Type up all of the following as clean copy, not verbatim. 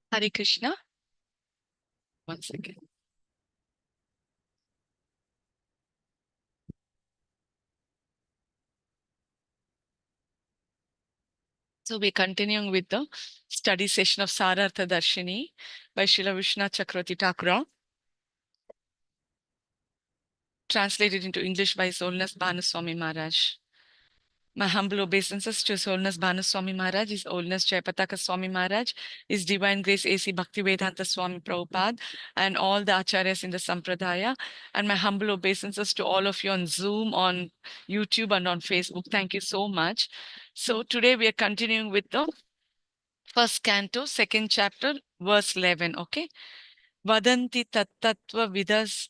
Hare Krishna. One second. So we're continuing with the study session of Sarartha Darshini by Srila Vishvanatha Chakravarti Thakura, translated into English by His Holiness Bhanu Swami Maharaj. My humble obeisances to His Holiness Bhanu Swami Maharaj, His Holiness Jayapataka Swami Maharaj, His Divine Grace A.C. Bhaktivedanta Swami Prabhupada, and all the Acharyas in the Sampradaya, and my humble obeisances to all of you on Zoom, on YouTube, and on Facebook. Thank you so much. So today we are continuing with the first canto, second chapter, verse 11. Okay. Vadanti tattva vidas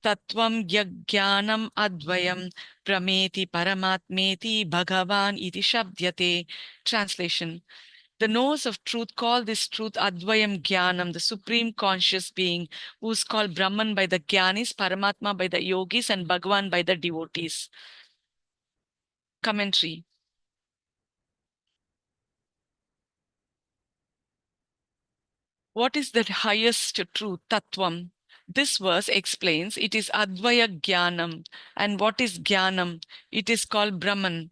Tattvam yajnanam advayam prameti paramatmeti bhagavan iti shabdyate. Translation. The knows of truth call this truth advayam jnanam, the supreme conscious being, who is called Brahman by the Jnanis, Paramatma by the yogis, and Bhagavan by the devotees. Commentary. What is the highest truth, Tattvam? This verse explains it is Advaya Jnanam. And what is Jnanam? It is called Brahman.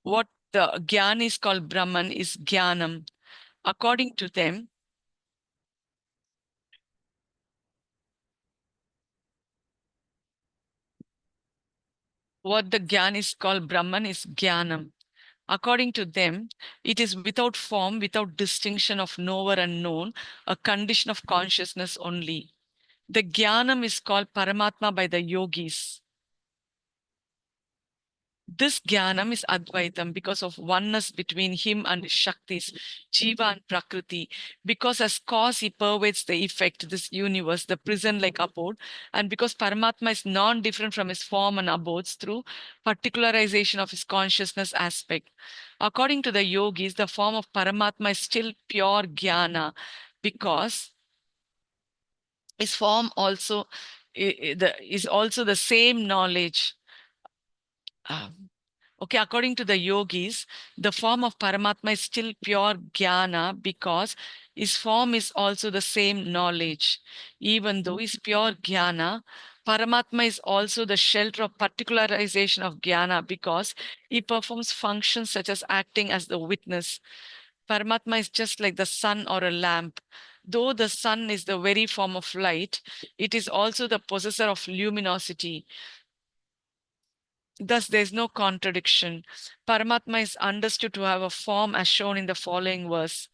What the Gyan is called Brahman is Jnanam. According to them, what the Gyan is called Brahman is Jnanam. According to them, it is without form, without distinction of knower and known, a condition of consciousness only. The Jnanam is called Paramatma by the yogis. This Jnanam is Advaitam because of oneness between him and his Shaktis, Jiva and Prakriti. Because as cause he pervades the effect, this universe, the prison-like abode, and because Paramatma is non-different from his form and abodes through particularization of his consciousness aspect. According to the yogis, the form of Paramatma is still pure Jnana because his form also is also the same knowledge. Okay, according to the yogis, the form of Paramatma is still pure Jnana because his form is also the same knowledge. Even though he's pure Jnana, Paramatma is also the shelter of particularization of Jnana because he performs functions such as acting as the witness. Paramatma is just like the sun or a lamp. Though the sun is the very form of light, it is also the possessor of luminosity. Thus, there is no contradiction. Paramatma is understood to have a form as shown in the following verse.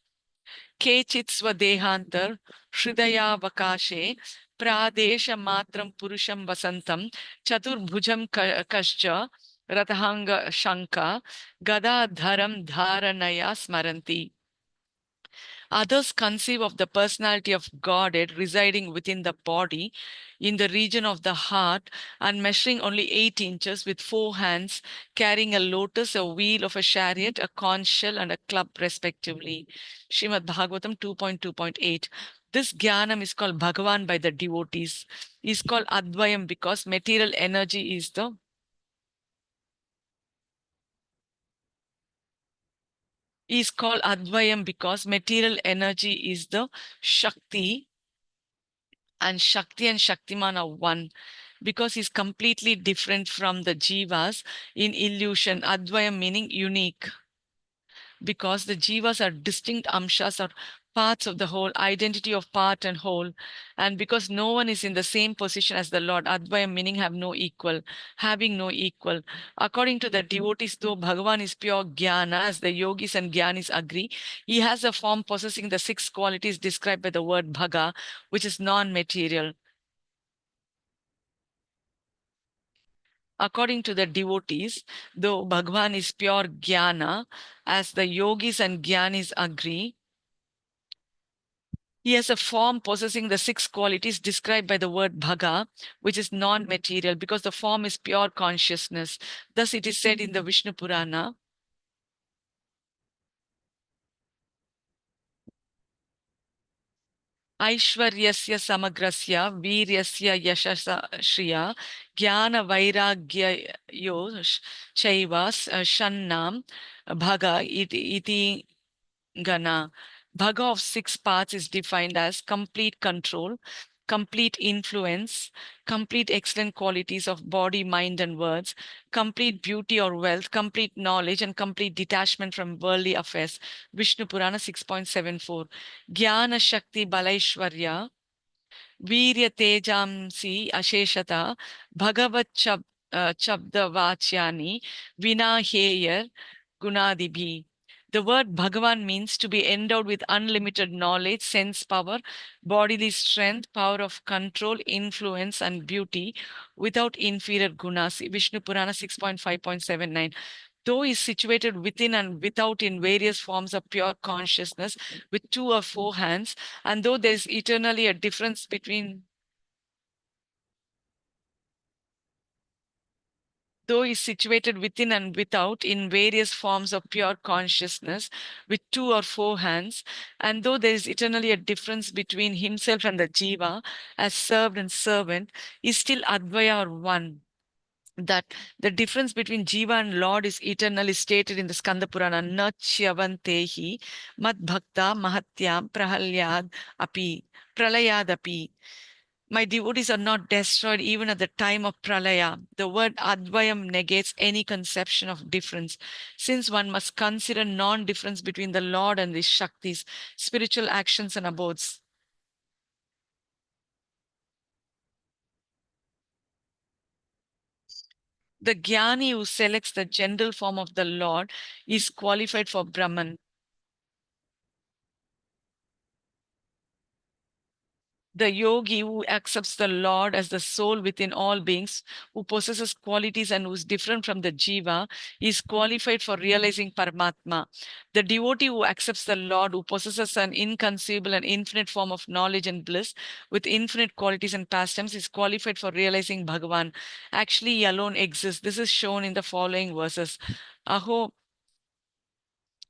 Kechit svadehantar hridaya vakashe pradesha matram purusham vasantam chaturbhujam kascha ratahanga shanka gada dharam dharanaya smaranti. Others conceive of the personality of Godhead residing within the body, in the region of the heart, and measuring only 8 inches with 4 hands, carrying a lotus, a wheel of a chariot, a conch shell, and a club, respectively. Srimad Bhagavatam 2.2.8. This Jnanam is called Bhagavan by the devotees. Is called Advayam because material energy is called Advayam because material energy is the Shakti, and Shakti and Shaktiman are one because he's completely different from the Jivas in illusion. Advayam meaning unique because the Jivas are distinct amshas or parts of the whole, identity of part and whole. And because no one is in the same position as the Lord, Advayam meaning have no equal, having no equal. According to the devotees, though Bhagavan is pure Jnana, as the yogis and Jnanis agree, he has a form possessing the 6 qualities described by the word Bhaga, which is non-material. According to the devotees, though Bhagwan is pure Jnana, as the yogis and Jnanis agree, he has a form possessing the 6 qualities described by the word Bhaga, which is non material, because the form is pure consciousness. Thus, it is said in the Vishnu Purana, Aishwaryasya samagrasya Viryasya yashasa shriya Jnana Vairagya chaiva shannam bhaga iti Gana. Bhaga of 6 parts is defined as complete control, complete influence, complete excellent qualities of body, mind, and words, complete beauty or wealth, complete knowledge, and complete detachment from worldly affairs. Vishnu Purana 6.74. Jnana Shakti Balaishwarya, Virya Tejamsi Asheshata, Bhagavat Chabda Vachyani, Vinaheyer Gunadibhi. The word Bhagavan means to be endowed with unlimited knowledge, sense power, bodily strength, power of control, influence, and beauty without inferior gunas. Vishnu Purana 6.5.79. Though is situated within and without in various forms of pure consciousness with 2 or 4 hands, and though there is eternally a difference between though is situated within and without in various forms of pure consciousness with 2 or 4 hands, and though there is eternally a difference between himself and the jiva as served and servant, is still Advaya or one. That the difference between Jiva and Lord is eternally stated in the Skanda Purana, Nachyavantehi Mad Bhakta Mahatyam Prahalyad Api Pralayad Api. My devotees are not destroyed even at the time of pralaya. The word Advayam negates any conception of difference, since one must consider non-difference between the Lord and the Shaktis, spiritual actions and abodes. The Jnani who selects the general form of the Lord is qualified for Brahman. The yogi who accepts the Lord as the soul within all beings, who possesses qualities and who is different from the jiva, is qualified for realizing Paramatma. The devotee who accepts the Lord, who possesses an inconceivable and infinite form of knowledge and bliss with infinite qualities and pastimes, is qualified for realizing Bhagavan. Actually, he alone exists. This is shown in the following verses. Aho,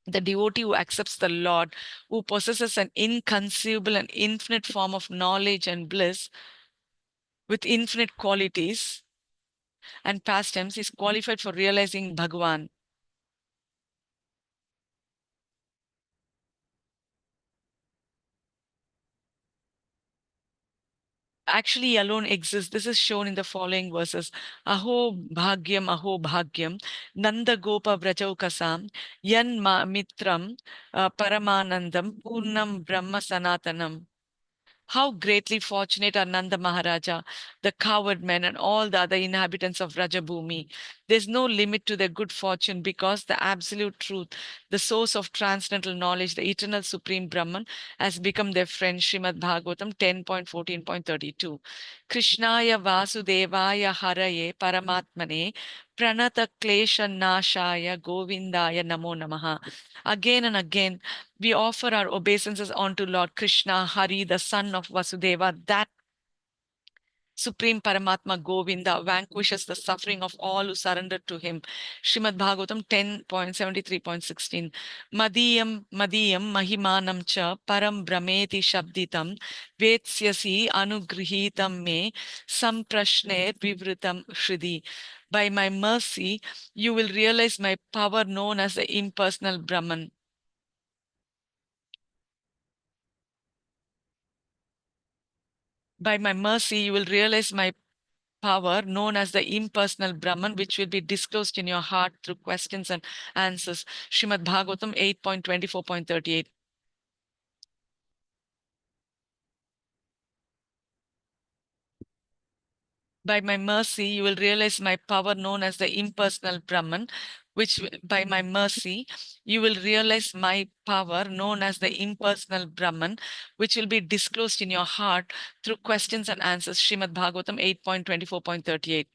the devotee who accepts the Lord, who possesses an inconceivable and infinite form of knowledge and bliss with infinite qualities and pastimes, is qualified for realizing Bhagavan. Actually, alone exists. This is shown in the following verses. Aho bhagyam, Nanda Gopa Vrajaukasam, Yan ma mitram, Paramanandam, Purnam Brahma Sanatanam. How greatly fortunate are Nanda Maharaja, the coward men, and all the other inhabitants of Rajabhumi. There's no limit to their good fortune because the absolute truth, the source of transcendental knowledge, the eternal supreme Brahman, has become their friend. Srimad Bhagavatam 10.14.32. Krishnaya Vasudevaya Haraye Paramatmane Pranata Klesha Nashaya Govindaya Namo Namaha. Again and again, We offer our obeisances unto Lord Krishna, Hari, the son of Vasudeva, that Supreme Paramatma Govinda vanquishes the suffering of all who surrender to him. Srimad Bhagavatam 10.73.16. Madiyam Madiyam Mahimanam cha Param Brahmeti Shabditam Vetsyasi Anugrihitam me Samprashner Vivritam Shridi. By my mercy, you will realize my power known as the impersonal Brahman. By my mercy, you will realize my power known as the impersonal Brahman, which will be disclosed in your heart through questions and answers. Srimad Bhagavatam 8.24.38. By my mercy, you will realize my power known as the impersonal Brahman, by my mercy, you will realize my power known as the impersonal Brahman, which will be disclosed in your heart through questions and answers. Srimad Bhagavatam 8.24.38.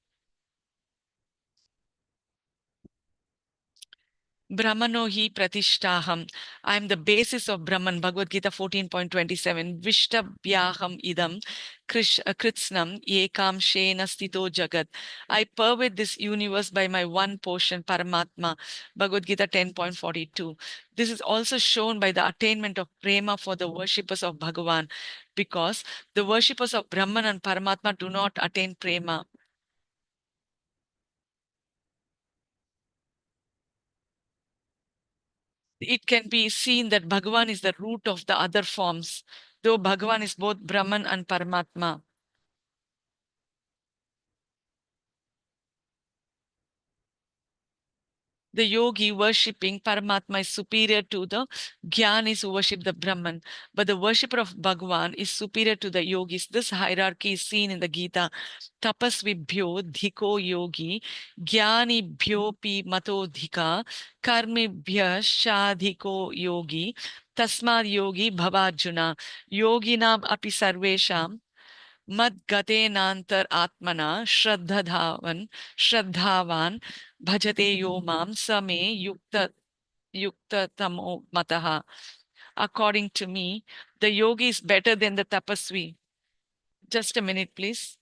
Brahmano hi pratishtaham. I am the basis of Brahman. Bhagavad Gita 14.27. Vishtabhyaham idam kritsnam ekam shena stito jagat. I pervade this universe by my one portion, Paramatma. Bhagavad Gita 10.42. This is also shown by the attainment of prema for the worshippers of Bhagavan, because the worshippers of Brahman and Paramatma do not attain prema. It can be seen that Bhagavan is the root of the other forms, though Bhagavan is both Brahman and Paramatma. The yogi worshipping Paramatma is superior to the Gyanis who worship the Brahman, but the worshipper of Bhagavan is superior to the yogis. This hierarchy is seen in the Gita. Tapasvibhyo dhiko yogi, Gyani bhyopi mato dhika, Karmibhya shadhiko yogi, Tasmad yogi bhavarjuna, yoginam api sarvesham, मद्गतेनांतर आत्मना श्रद्धावान भजते यो माम समे युक्ततमो मतः. According to me, the yogi is better than the tapasvi. Just a minute, please.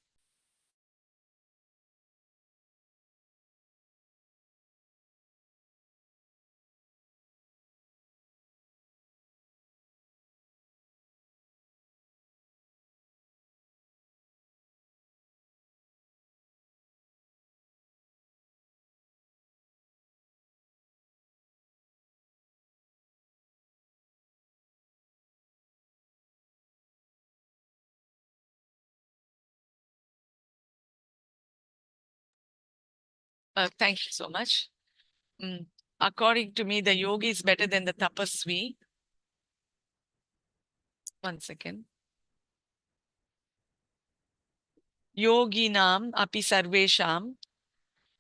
Thank you so much. Mm. According to me, the yogi is better than the tapasvi. One second. Yoginam api sarvesham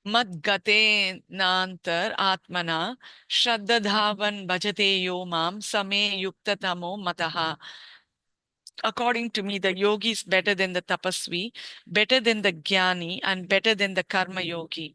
Madgate nantar atmana shraddadhavan bhajate yo mam same yuktatamo mataha. According to me, the yogi is better than the tapasvi, better than the jnani, and better than the karma yogi.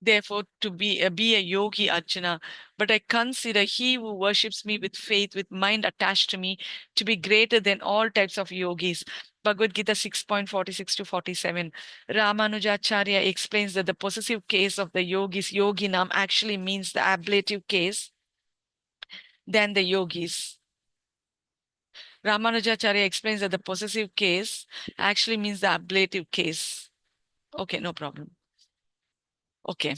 Therefore, to be a yogi, Arjuna, but I consider he who worships me with faith, with mind attached to me, to be greater than all types of yogis. Bhagavad Gita 6.46 to 47. Ramanujacharya explains that the possessive case of the yogis, yoginam, actually means the ablative case than the yogis. Ramanujacharya explains that the possessive case actually means the ablative case. Okay, no problem. Okay.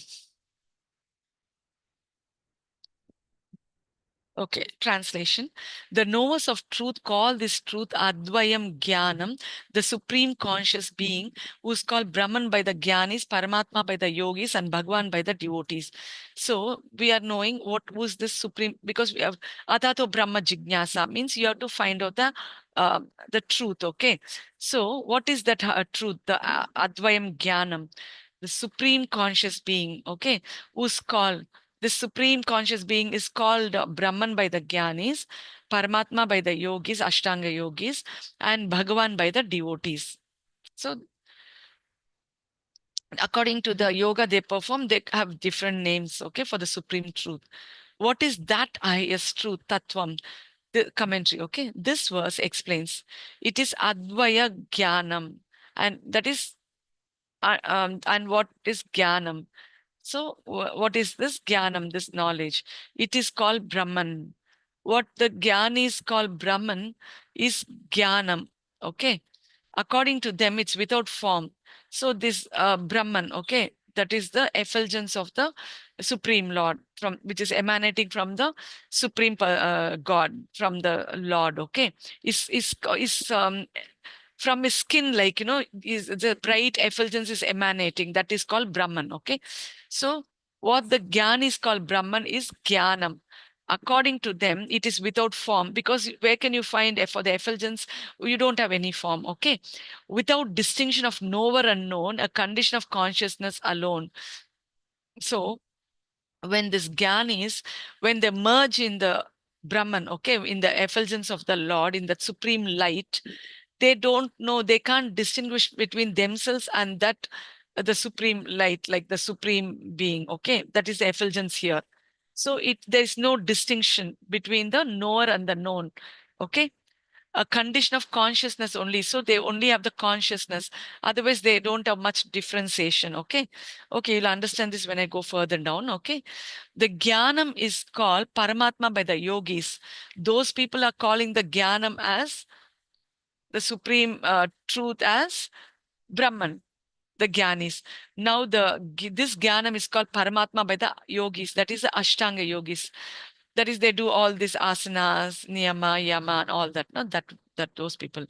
Okay, translation. The knowers of truth call this truth Advayam Jnanam, the supreme conscious being, who is called Brahman by the Jnanis, Paramatma by the yogis, and Bhagwan by the devotees. So we are knowing who's this supreme, because we have Atato Brahma Jignasa, means you have to find out the truth. Okay. So what is that truth? The Advayam Jnanam, the supreme conscious being, okay, who's called this supreme conscious being is called Brahman by the Jnanis, Paramatma by the yogis, Ashtanga yogis, and Bhagavan by the devotees. So according to the yoga they perform, they have different names, okay, for the supreme truth. What is that highest truth, Tattvam? The commentary, okay? This verse explains it is Advaya Jnanam, and that is, and what is Jnanam? So, what is this Jnanam, this knowledge? It is called Brahman. What the Jnani is called Brahman is Jnanam, okay? According to them, it's without form. So this Brahman, okay, that is the effulgence of the Supreme Lord, from which is emanating from the Supreme God, from the Lord, okay, is from his skin, like, is the bright effulgence is emanating. That is called Brahman, okay. So what the Gyan is called Brahman is Gyanam. According to them, it is without form, because where can you find for the effulgence? You don't have any form, okay. Without distinction of knower and known, a condition of consciousness alone. So when this Gyanis, when they merge in the Brahman, okay, in the effulgence of the Lord, in that supreme light, they don't know, they can't distinguish between themselves and that the supreme light, like the supreme being, okay, that is the effulgence here. So there's no distinction between the knower and the known, okay, a condition of consciousness only. So they only have the consciousness. Otherwise, they don't have much differentiation. Okay. Okay. You'll understand this when I go further down. Okay. The Jnanam is called Paramatma by the yogis. Those people are calling the Jnanam as the supreme truth as Brahman, the Jnanis. Now this Jnanam is called Paramatma by the yogis. That is the Ashtanga yogis. That is, they do all these asanas, niyama, yama, and all that. No, that those people.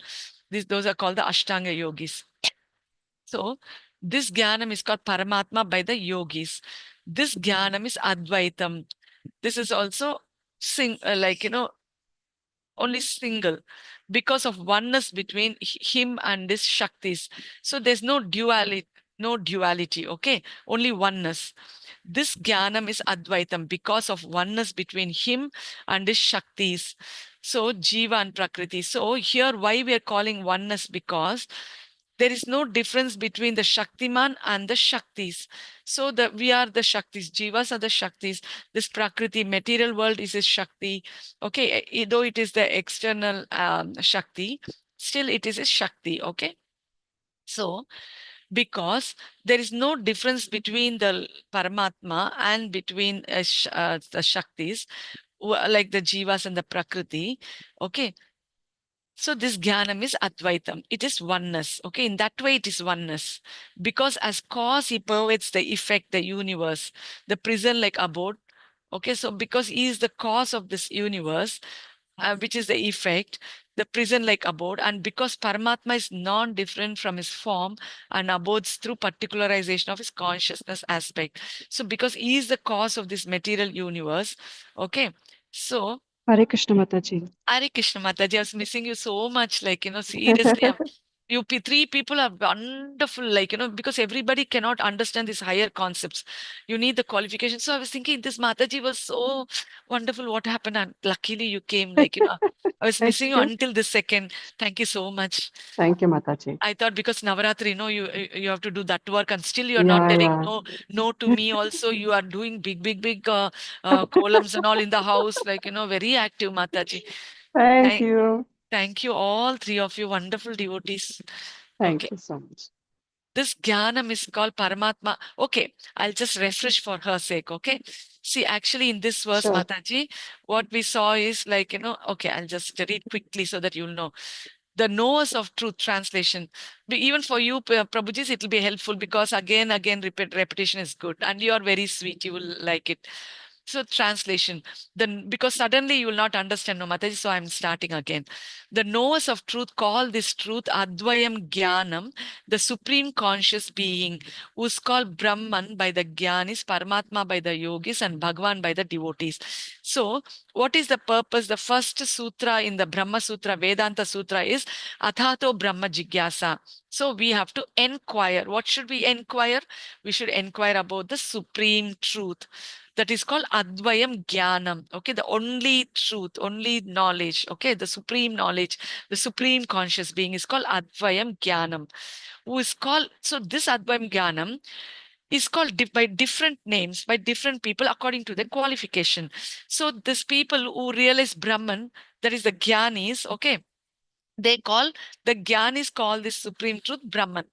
Those are called the Ashtanga yogis. So this Jnanam is called Paramatma by the yogis. This Jnanam is Advaitam. This is also like, only single, because of oneness between him and his Shaktis. So there's no duality, okay? Only oneness. This Jnanam is Advaitam because of oneness between him and his Shaktis. So Jiva and Prakriti. So here why we are calling oneness, because there is no difference between the Shaktiman and the Shaktis. So we are the Shaktis, Jivas are the Shaktis. This Prakriti, material world is a Shakti. Okay, though it is the external Shakti, still it is a Shakti. Okay. So because there is no difference between the Paramatma and between the Shaktis, like the Jivas and the Prakriti. Okay. So this Jnanam is Advaitam. It is oneness. Okay. In that way, it is oneness. Because as cause, he pervades the effect, the universe, the prison like abode. Okay. So because he is the cause of this universe, which is the effect, the prison like abode, and because Paramatma is non-different from his form and abodes through particularization of his consciousness aspect. So because he is the cause of this material universe, okay. So Hare Krishna Mataji. Hare Krishna Mataji, I was missing you so much. Like, seriously, three people are wonderful, like, because everybody cannot understand these higher concepts. You need the qualification. So I was thinking this Mataji was so wonderful. What happened? And luckily you came, like, I was Thank missing you you. until this second. Thank you so much. Thank you, Mataji. I thought because Navaratri, you have to do that work, and still you are not Yeah, telling yeah. no to me also. You are doing big columns and all in the house, like, very active, Mataji. Thank Thank, you. thank you, all three of you, wonderful devotees. Okay. Thank you so much. This Jnanam is called Paramatma. Okay, I'll just refresh for her sake. Okay. See, actually, in this verse, Sure. Mataji, what we saw is like, okay, I'll just read quickly so that you'll know. The knowers of truth translation. Even for you, Prabhujis, it will be helpful because again, repetition is good, and you are very sweet. You will like it. So translation, then because suddenly you will not understand, no Mataji, so I'm starting again. The knowers of truth call this truth Advayam Jnanam, the supreme conscious being, who's called Brahman by the Jnanis, Paramatma by the yogis, and Bhagwan by the devotees. So, what is the purpose? The first sutra in the Brahma Sutra, Vedanta Sutra is Athato Brahma Jigyasa. So, we have to inquire. What should we inquire? We should inquire about the supreme truth. that is called Advayam Jnanam. Okay, the only truth, only knowledge. Okay, the supreme knowledge, the supreme conscious being is called Advayam Jnanam. Who is called, so this Advayam Jnanam is called by different names by different people according to their qualification. So these people who realize Brahman, that is the Jnanis, okay, they call the Jnanis call this supreme truth Brahman.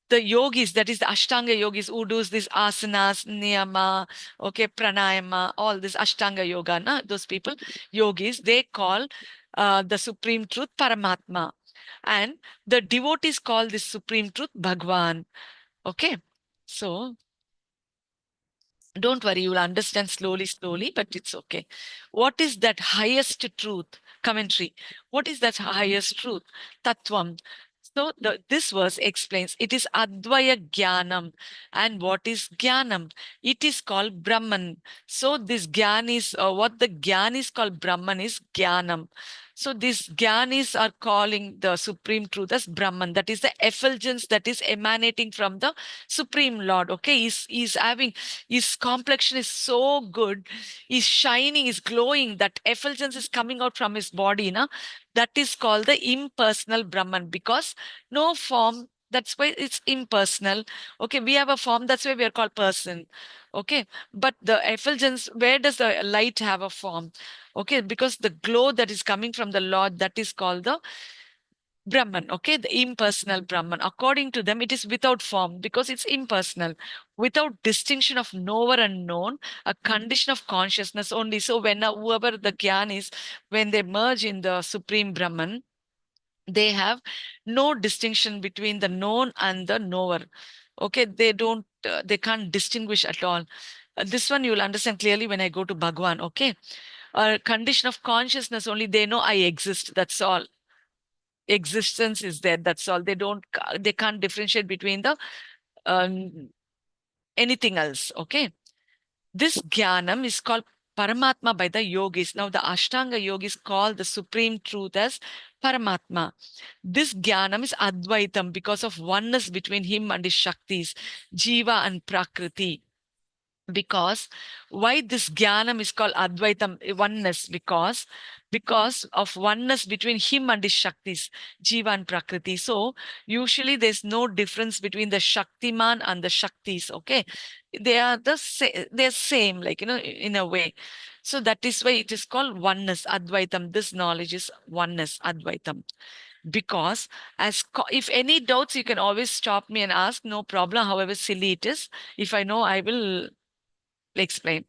The yogis, that is the Ashtanga yogis who does this asanas, niyama, okay, pranayama, all this Ashtanga yoga, na, those people, yogis, they call the supreme truth Paramatma. And the devotees call this supreme truth Bhagwan. Okay. So don't worry, you will understand slowly, slowly, but it's okay. What is that highest truth? Commentary. What is that highest truth? Tattvam. So this verse explains it is Advaya Jnanam. And what is Jnanam? It is called Brahman. So this Jnana is, what the Jnana is called Brahman is Jnanam. So these Jnanis are calling the supreme truth as Brahman. That is the effulgence that is emanating from the Supreme Lord. Okay, he's having, his complexion is so good, he's shining, he's glowing, that effulgence is coming out from his body, na? That is called the impersonal Brahman, because no form, that's why it's impersonal. Okay, we have a form, that's why we are called person. Okay, but the effulgence, where does the light have a form? Okay, because the glow that is coming from the Lord, that is called the Brahman, okay, the impersonal Brahman. According to them, it is without form because it's impersonal, without distinction of knower and known, a condition of consciousness only. So when whoever the Gyan is, when they merge in the Supreme Brahman, they have no distinction between the known and the knower. Okay, they can't distinguish at all. This one you will understand clearly when I go to Bhagwan, okay? A condition of consciousness only, they know I exist, that's all. Existence is there, that's all. They can't differentiate between the um, anything else. Okay, this Jnanam is called Paramatma by the yogis. Now the Ashtanga yogis call the supreme truth as Paramatma. This Jnanam is Advaitam because of oneness between him and his Shaktis, Jiva and Prakriti. Because why this Jnanam is called Advaitam, oneness? Because of oneness between him and his Shaktis, Jiva and Prakriti. So usually there's no difference between the Shaktiman and the Shaktis. Okay, they are they're same, like, in a way. So that is why it is called oneness, Advaitam. This knowledge is oneness, Advaitam. Because if any doubts, you can always stop me and ask, no problem, however silly it is. If I know, I will explain.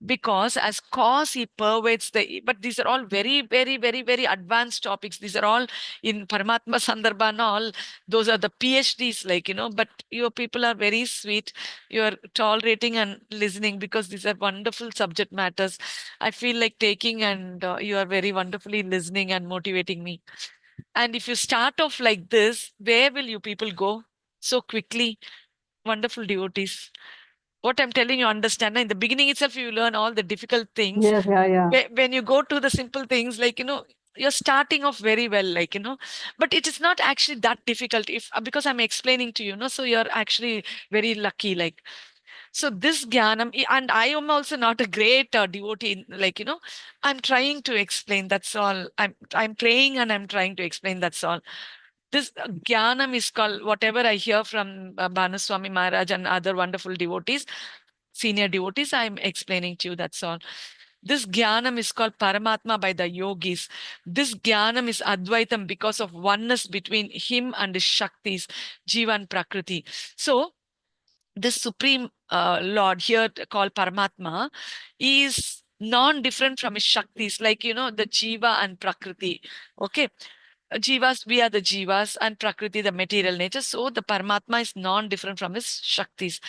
Because as cause he pervades but these are all very, very, very, very advanced topics. These are all in Paramatma Sandarbha and all. Those are the PhDs, like, but your people are very sweet. You are tolerating and listening because these are wonderful subject matters. I feel like taking, and you are very wonderfully listening and motivating me. And if you start off like this, where will you people go so quickly? Wonderful devotees. What I'm telling you, understand. In the beginning itself, you learn all the difficult things. Yes, yeah, yeah. When you go to the simple things, like, you're starting off very well, like, but it is not actually that difficult if because I'm explaining to you, so you're actually very lucky, like. So this Jnanam, and I am also not a great devotee, like, I'm trying to explain, that's all. I'm praying and I'm trying to explain, that's all. This Jnanam is called, whatever I hear from Bhanu Swami Maharaj and other wonderful devotees, senior devotees, I'm explaining to you, that's all. This Jnanam is called Paramatma by the yogis. This Jnanam is Advaitam because of oneness between him and his Shaktis, Jiva and Prakriti. So, this Supreme Lord here called Paramatma is non-different from his Shaktis, like, the Jiva and Prakriti. Okay. Jivas, we are the Jivas, and Prakriti, the material nature. So the Paramatma is non-different from his Shaktis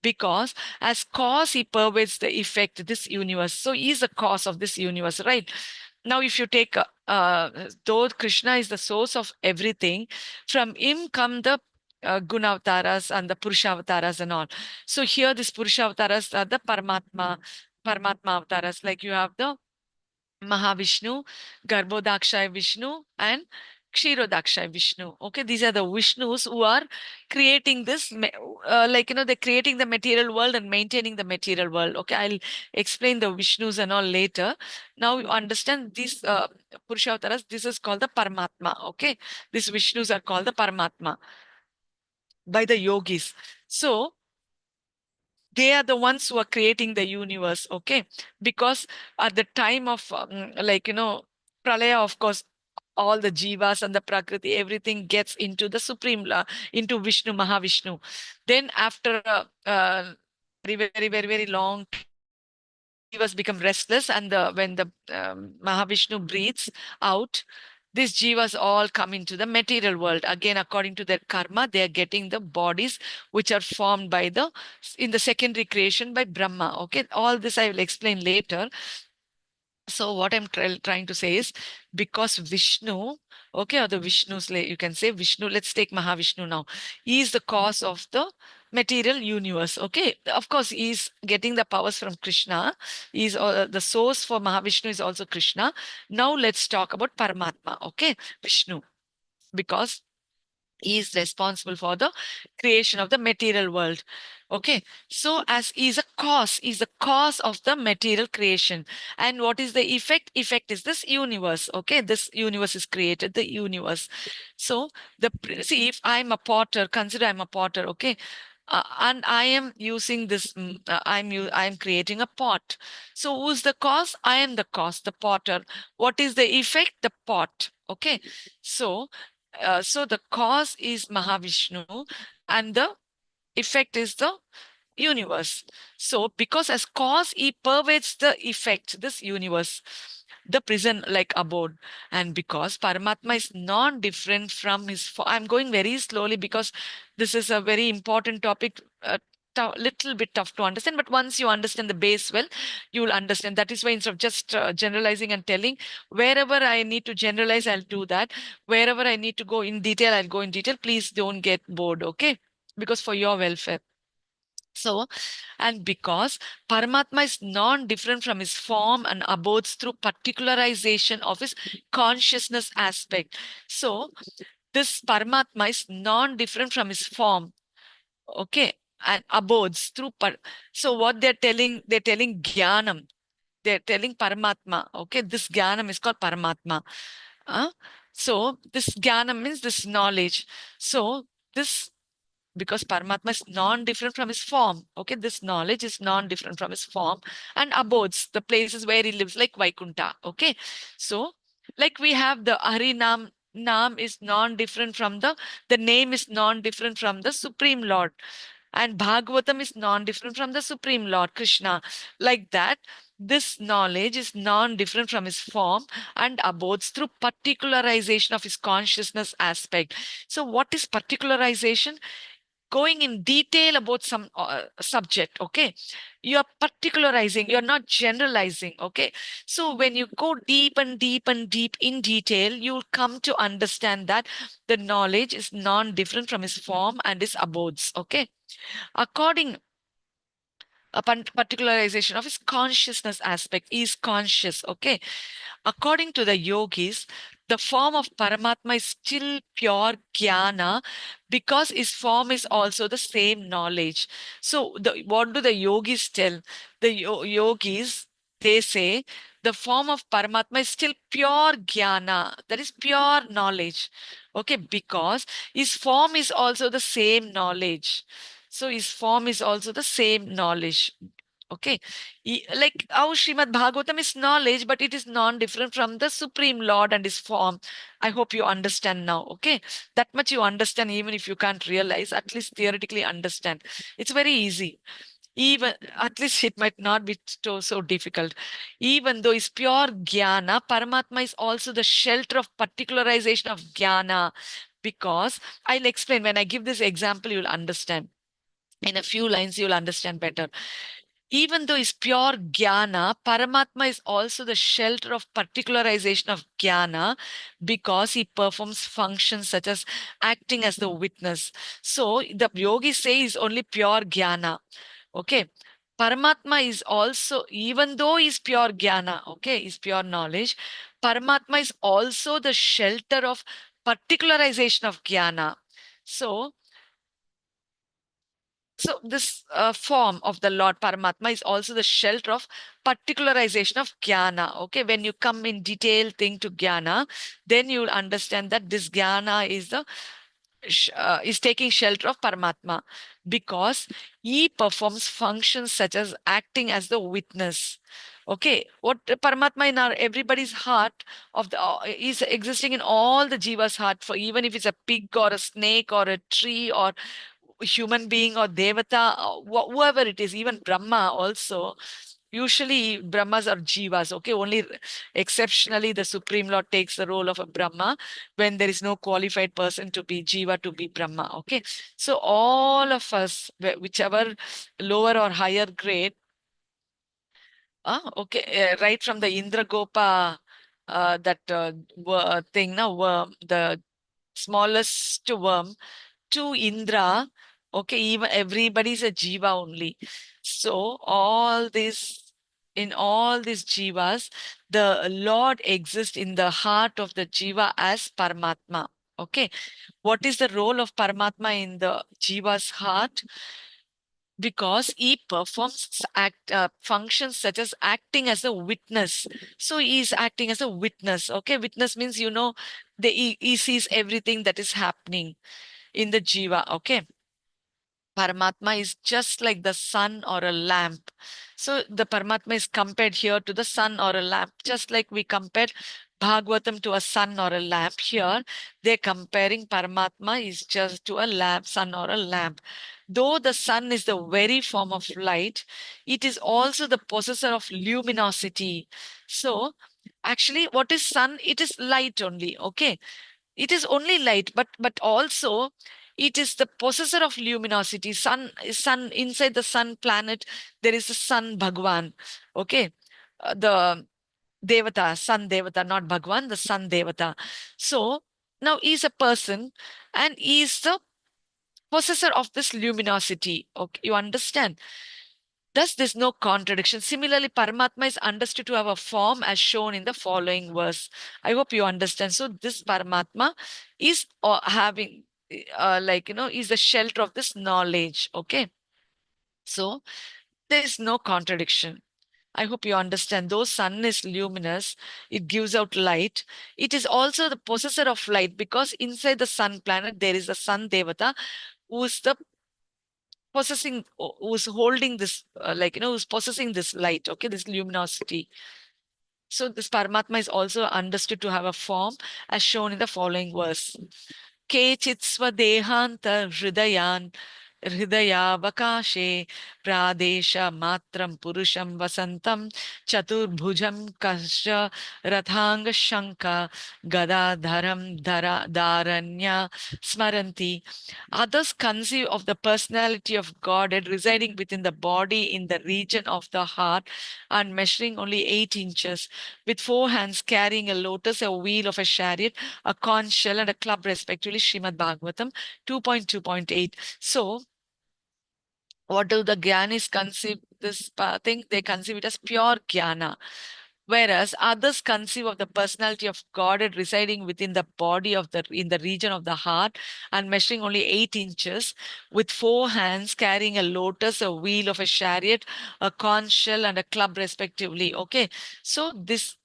because as cause, he pervades the effect, this universe. So he is the cause of this universe, right? Now, if you take, though Krishna is the source of everything, from him come the Gunavataras and the Purushavataras and all. So here, this Purushavataras are the Paramatma Avataras. Like you have the Mahavishnu, Garbhodakshaya Vishnu, and Kshirodaksha Vishnu. Okay, these are the Vishnus who are creating this, they're creating the material world and maintaining the material world. Okay, I'll explain the Vishnus and all later. Now you understand these Purushavataras, this is called the Paramatma. Okay, these Vishnus are called the Paramatma by the yogis. So they are the ones who are creating the universe. Okay, because at the time of pralaya, of course, all the jivas and the prakriti, everything gets into the supreme into Vishnu, Mahavishnu. Then after very long jivas become restless, and when the Mahavishnu breathes out, these jivas all come into the material world. Again, according to their karma, they are getting the bodies which are formed by the in the secondary creation by Brahma. Okay, all this I will explain later. So what I'm trying to say is, because Vishnu, okay, or the Vishnus, you can say Vishnu, let's take Mahavishnu now. He is the cause of the material universe. Okay, of course, he is getting the powers from Krishna. He is the source for Mahavishnu is also Krishna. Now let's talk about Paramatma, okay, Vishnu, because he is responsible for the creation of the material world. Okay, so as he is the cause of the material creation. And what is the effect? Effect is this universe. Okay, this universe is created, the universe. So see, if I'm a potter, consider I'm a potter. Okay, and I am using this. I'm creating a pot. So who's the cause? I am the cause, the potter. What is the effect? The pot. Okay, so so the cause is Mahavishnu and the effect is the universe. So because as cause, he pervades the effect, this universe, the prison like abode. And because Paramatma is non-different from his, I'm going very slowly because this is a very important topic, little bit tough to understand, but once you understand the base well, you will understand. That is why instead of just generalizing and telling, wherever I need to generalize, I'll do that. Wherever I need to go in detail, I'll go in detail. Please don't get bored, okay? Because for your welfare. So, and because Paramatma is non-different from his form and abodes through particularization of his consciousness aspect. So, this Paramatma is non-different from his form, okay, and abodes through. So, what they're telling Jnanam, they're telling Paramatma, okay, this Jnanam is called Paramatma. Uh, so, this Jnanam means this knowledge. So, this because Paramatma is non-different from his form. Okay, this knowledge is non-different from his form and abodes, the places where he lives, like Vaikunta. Okay, so like we have the Harinam, Nam is non-different from the name is non-different from the Supreme Lord. And Bhagavatam is non-different from the Supreme Lord, Krishna. Like that, this knowledge is non-different from his form and abodes through particularization of his consciousness aspect. So what is particularization? Going in detail about some subject. Okay, you're particularizing, you're not generalizing. Okay, so when you go deep and deep and deep in detail, you'll come to understand that the knowledge is non-different from his form and his abodes. Okay, according a particularization of his consciousness aspect, he is conscious. Okay, according to the yogis, the form of Paramatma is still pure jnana because his form is also the same knowledge. So, what do the yogis tell? The yogis, they say the form of Paramatma is still pure jnana, that is pure knowledge. Okay, because his form is also the same knowledge. So, his form is also the same knowledge. Okay, like how Srimad Bhagavatam is knowledge, but it is non-different from the Supreme Lord and his form. I hope you understand now. Okay, that much you understand, even if you can't realize, at least theoretically understand. It's very easy. Even at least it might not be so difficult. Even though it's pure jnana, Paramatma is also the shelter of particularization of jnana. Because I'll explain when I give this example, you'll understand. In a few lines, you'll understand better. Even though it's pure jnana, Paramatma is also the shelter of particularization of jnana because he performs functions such as acting as the witness. So the yogis say is only pure jnana. Okay. Paramatma is also, even though he's pure jnana, okay, is pure knowledge, Paramatma is also the shelter of particularization of jnana. So, so this form of the Lord Paramatma is also the shelter of particularization of jnana. Okay, when you come in detail thing to jnana, then you will understand that this jnana is the is taking shelter of Paramatma, because he performs functions such as acting as the witness. Okay, what Paramatma in our everybody's heart of the is existing in all the jivas heart, for even if it's a pig or a snake or a tree or human being or devata, whoever it is, even Brahma also. Usually Brahmas are jivas, okay? Only exceptionally the Supreme Lord takes the role of a Brahma when there is no qualified person to be jiva, to be Brahma, okay? So all of us, whichever lower or higher grade, okay, right from the Indra Gopa, that thing now, worm, the smallest worm, to Indra, okay, even everybody's a jiva only. So all this, in all these jivas, the Lord exists in the heart of the jiva as Paramatma. Okay, what is the role of Paramatma in the jiva's heart? Because he performs functions such as acting as a witness. So he is acting as a witness. Okay, witness means, he sees everything that is happening in the jiva. Okay, Paramatma is just like the sun or a lamp. So the Paramatma is compared here to the sun or a lamp, just like we compared Bhagavatam to a sun or a lamp. Here, they're comparing Paramatma is just to a lamp, sun or a lamp. Though the sun is the very form of light, it is also the possessor of luminosity. So, actually, what is sun? It is light only. Okay, it is only light, but also it is the possessor of luminosity. Sun, inside the sun planet there is a sun Bhagwan. Okay, the devata, sun devata, not Bhagwan, the sun devata. So now he is a person and he is the possessor of this luminosity. Okay, you understand? Thus, there's no contradiction. Similarly, Paramatma is understood to have a form as shown in the following verse. I hope you understand. So, this Paramatma is having, is the shelter of this knowledge. Okay. So, there is no contradiction. I hope you understand. Though sun is luminous, it gives out light. It is also the possessor of light, because inside the sun planet there is a sun devata who is the possessing, who's holding this, who's possessing this light, okay, this luminosity. So this Paramatma is also understood to have a form as shown in the following verse. Kechit swadehanta hridayan hridayavakashe pradesha matram purusham vasantam chaturbhujam kasha rathanga shanka gadadharam dharanya smaranti. Others conceive of the personality of Godhead residing within the body in the region of the heart and measuring only 8 inches, with 4 hands carrying a lotus, a wheel of a chariot, a conch shell, and a club, respectively. Srimad Bhagavatam 2.2.8. So, what do the Gyanis conceive this thing? They conceive it as pure Jnana. Whereas others conceive of the personality of Godhead residing within the body of the in the region of the heart and measuring only 8 inches, with 4 hands carrying a lotus, a wheel of a chariot, a conch shell, and a club, respectively. Okay, so this,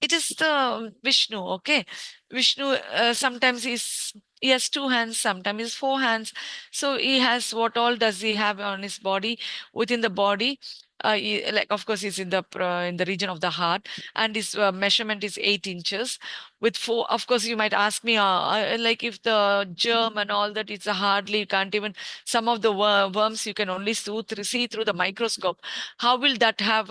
it is the Vishnu. Okay, Vishnu, sometimes he has 2 hands, sometimes he has 4 hands. So he has, what all does he have on his body? Within the body, like of course he's in the region of the heart, and his measurement is 8 inches with four. Of course, you might ask me, like if the germ and all that, it's a hardly, you can't even, some of the worms you can only see through the microscope. How will that have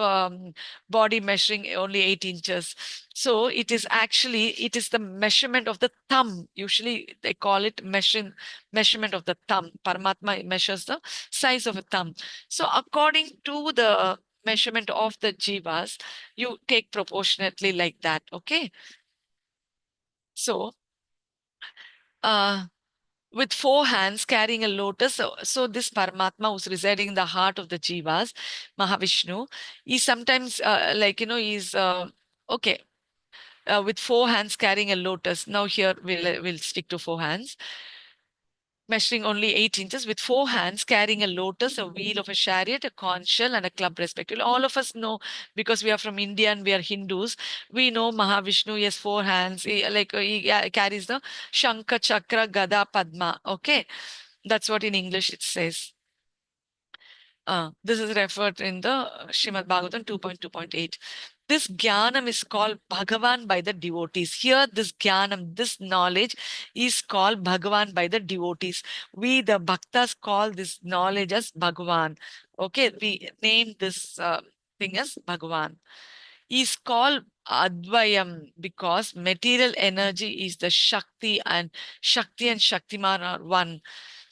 body measuring only 8 inches? So it is the measurement of the thumb. Usually they call it measurement of the thumb. Paramatma measures the size of a thumb. So according to the measurement of the jivas, you take proportionately like that. Okay. So, uh, with 4 hands carrying a lotus, so this Paramatma who's residing in the heart of the jivas, Mahavishnu, he sometimes, he's okay. with 4 hands carrying a lotus. Now here we'll stick to 4 hands, measuring only 8 inches, with 4 hands carrying a lotus, a wheel of a chariot, a conch shell, and a club, respectively. All of us know, because we are from India and we are Hindus, we know Mahavishnu. He has 4 hands. He carries the Shankha, Chakra, Gada, Padma. Okay, that's what in English it says. This is referred in the Srimad Bhagavatam 2.2.8. This jnanam is called Bhagavan by the devotees. Here, this jnanam, this knowledge is called Bhagavan by the devotees. We, the bhaktas, call this knowledge as Bhagavan. Okay, we name this thing as Bhagavan. Is called Advayam because material energy is the Shakti and Shaktiman are one.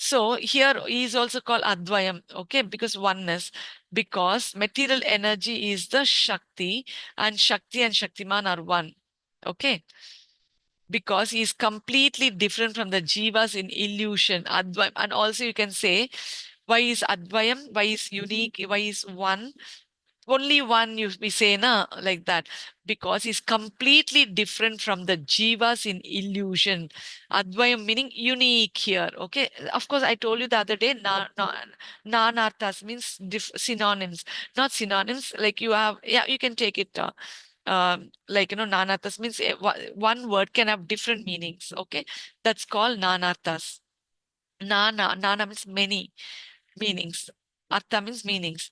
So here he is also called Advayam, okay, because oneness, because material energy is the Shakti and Shaktiman are one, okay, because he is completely different from the jivas in illusion, Advayam. And also you can say, why is Advayam, why is unique, why is one? Only one, we say na, like that, because he's completely different from the jivas in illusion. Advayam meaning unique here. Okay, of course I told you the other day, nanarthas means synonyms, not synonyms like you have. Yeah, you can take it. Like nanarthas means one word can have different meanings. Okay, that's called nanarthas. Nana means many meanings. Artha means meanings.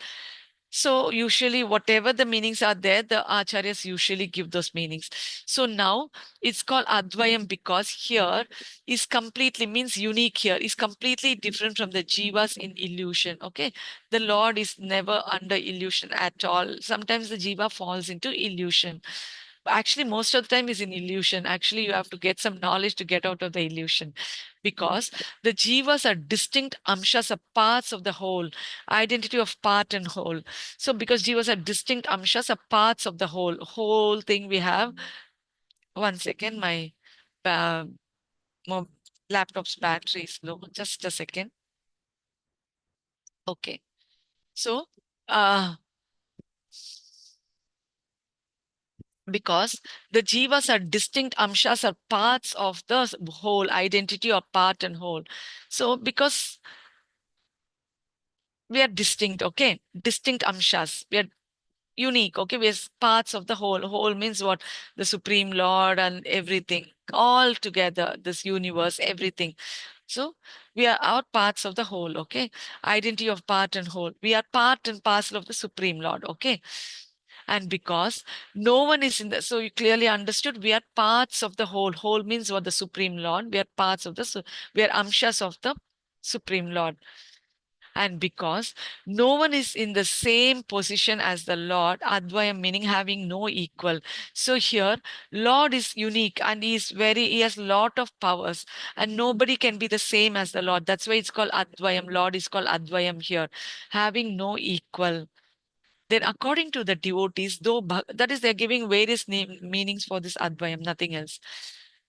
So usually whatever the meanings are there, the acharyas usually give those meanings. So now it's called Advayam because here is completely, means unique here, is completely different from the jivas in illusion. Okay. The Lord is never under illusion at all. Sometimes the jiva falls into illusion. Actually, most of the time is in illusion. Actually, you have to get some knowledge to get out of the illusion, because the jivas are distinct amshas, are parts of the whole, identity of part and whole. So because jivas are distinct amshas, are parts of the whole thing we have. One second, my uh, mo- laptop's battery is low. Just a second. Okay. So, uh, because the jivas are distinct amshas, are parts of the whole, identity of part and whole. So because we are distinct, okay, distinct amshas, we are unique, okay, we are parts of the whole means what? The Supreme Lord and everything all together, this universe, everything. So we are our parts of the whole, okay, identity of part and whole, we are part and parcel of the Supreme Lord, okay. And because no one is in the, so you clearly understood, we are parts of the whole means what? The Supreme Lord, we are parts of the, we are amshas of the Supreme Lord. And because no one is in the same position as the Lord, Advayam meaning having no equal. So here, Lord is unique and he has lot of powers, and nobody can be the same as the Lord. That's why it's called Advayam. Lord is called Advayam here, having no equal. Then according to the devotees, that is, they're giving various meanings for this Advayam, nothing else.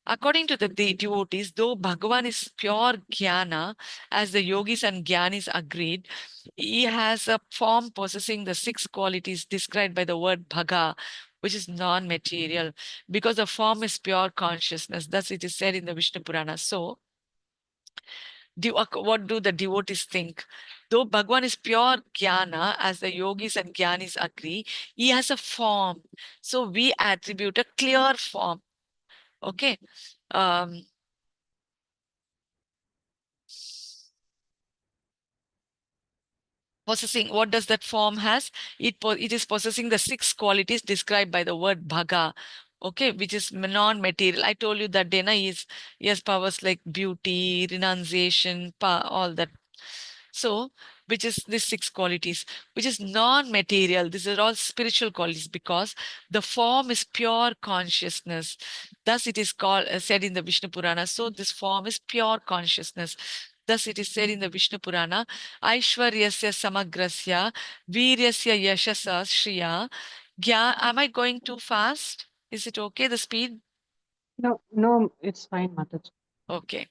According to the devotees, though Bhagavan is pure jnana, as the yogis and jnanis agreed, he has a form possessing the 6 qualities described by the word bhaga, which is non-material, because the form is pure consciousness. Thus it is said in the Vishnu Purana. So, what do the devotees think? Though Bhagavan is pure jnana, as the yogis and jnanis agree, he has a form. So we attribute a clear form. Okay. Um, Possessing, what does that form has? It is possessing the 6 qualities described by the word bhaga, okay, which is non-material. I told you that Dena he has powers like beauty, renunciation, all that. So, which is these 6 qualities, which is non-material. These are all spiritual qualities because the form is pure consciousness. Thus, it is called said in the Vishnu Purana. So, this form is pure consciousness. Thus, it is said in the Vishnu Purana, Aishwaryasya samagrasya, Viryasya yashasa shriya. Am I going too fast? Is it okay, the speed? No, no, it's fine, Mataji. Okay.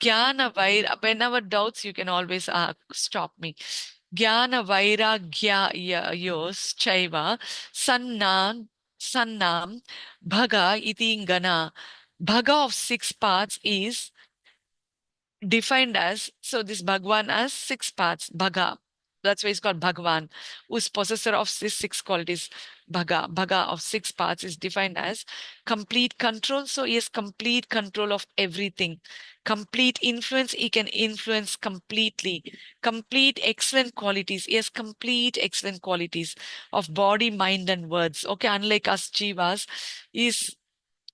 Jnana Vaira, whenever doubts, you can always stop me. Jnana Vairagya yos chaiva sanna Sannam, Bhaga iti Gana. Bhaga of 6 parts is defined as, so this Bhagwan has 6 parts, Bhaga. That's why it's called Bhagwan, who's possessor of these 6 qualities. Bhaga. Bhaga of 6 parts is defined as complete control. So he has complete control of everything. Complete influence, he can influence completely. Complete excellent qualities. He has complete excellent qualities of body, mind, and words. Okay, unlike us Jivas, is